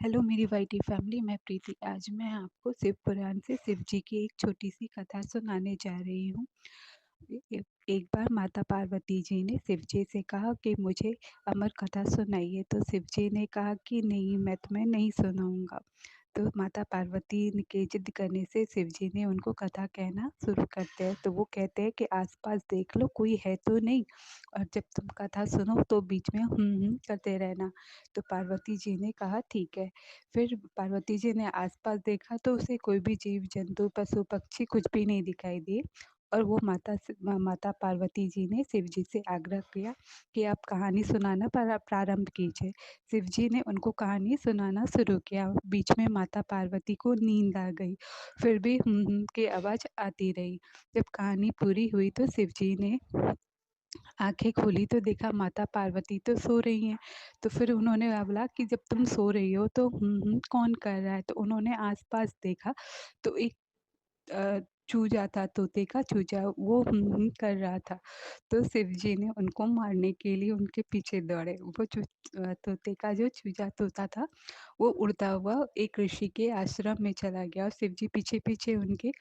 Hello मेरी YT family, मैं प्रीति। आज मैं आपको शिव पुराण से शिव जी की एक छोटी-सी कथा सुनाने जा रही हूँ। एक बार माता पार्वती जी ने शिव जी से कहा कि मुझे अमर कथा सुनाइए, तो शिव जी ने कहा कि नहीं, मैं तुम्हें नहीं सुनाऊँगा। तो माता पार्वती के ज़िद करने से शिव जी ने उनको कथा कहना शुरू करते हैं। तो वो कहते हैं कि आस-पास देख लो, कोई है तो नहीं, और जब तुम कथा सुनो तो बीच में करते रहना। तो पार्वती जी ने कहा ठीक है। फिर पार्वती जी ने आस-पास देखा तो उसे कोई भी जीव-जंतु, पशु-पक्षी कुछ भी नहीं दिखाई दिए, और वो माता पार्वती जी ने शिव जी से आग्रह किया कि आप कहानी सुनाना प्रारंभ कीजिए। शिव जी ने उनको कहानी सुनाना शुरू किया। बीच में माता पार्वती को नींद आ गई, फिर भी की आवाज़ आती रही। जब कहानी पूरी हुई तो शिव जी ने आँखें खोली तो देखा माता पार्वती तो सो रही हैं। तो फिर उन्होंने बोला कि जब तुम सो रही हो तो कौन कर रहा है? तो उन्होंने आस-पास देखा तो एक चूजा था, तोते का चूजा, वो कर रहा था। तो शिव जी ने उनको मारने के लिए उनके पीछे दौड़े। वो तोते का जो चूजा तोता था, वो उड़ता हुआ एक ऋषि के आश्रम में चला गया, और शिव जी पीछे-पीछे उनके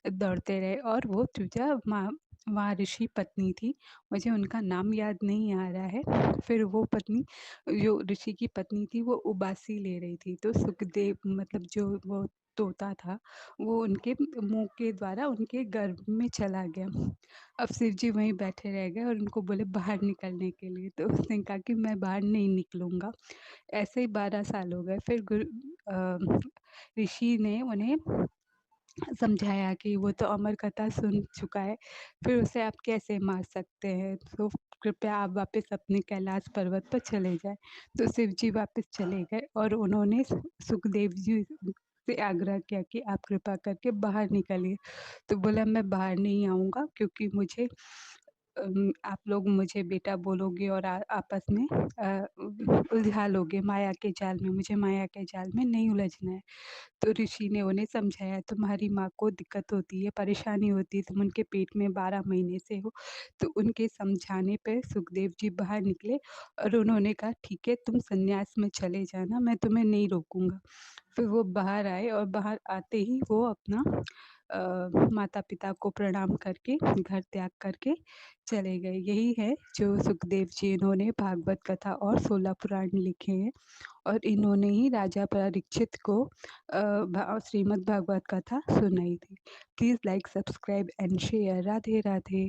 दौड़ते रहे, और वो चूजा वहाँ ऋषि पत्नी थी, मुझे उनका नाम याद नहीं आ रहा है। फिर वो पत्नी, जो ऋषि की पत्नी थी, वो उबासी ले रही थी, तो सुखदेव, मतलब जो वो तोता था, वो उनके मुँह के द्वारा उनके गर्भ में चला गया। अब शिव जी वहीं बैठे रह गए और उनको बोले बाहर निकलने के लिए, तो उसने कहा कि मैं बाहर नहीं निकलूँगा। ऐसे ही 12 साल हो गए। फिर ऋषि ने उन्हें समझाया कि वो तो अमर कथा सुन चुका है, फिर उसे आप कैसे मार सकते हैं? तो कृपया आप वापस अपने कैलाश पर्वत पर चले जाएँ। तो शिव जी वापस चले गए, और उन्होंने सुखदेव जी से आग्रह किया कि आप कृपा करके बाहर निकलिए। तो बोला मैं बाहर नहीं आऊँगा, क्योंकि मुझे आप लोग मुझे बेटा बोलोगे और आपस में उलझा लोगे माया के जाल में, मुझे माया के जाल में नहीं उलझना है। तो ऋषि ने उन्हें समझाया, तुम्हारी माँ को दिक्कत होती है, परेशानी होती है, तुम उनके पेट में 12 महीने से हो। तो उनके समझाने पे सुखदेव जी बाहर निकले, और उन्होंने कहा ठीक है, तुम सन्यास में चले जाना, मैं तुम्हें नहीं रोकूँगा। फिर वो बाहर आए, और बाहर आते ही वो अपना माता-पिता को प्रणाम करके घर त्याग करके चले गए। यही है जो सुखदेव जी, इन्होंने भागवत कथा और 16 पुराण लिखे हैं, और इन्होंने ही राजा परीक्षित को श्रीमद् भागवत कथा सुनाई थी। Please like, subscribe and share. Radhe Radhe.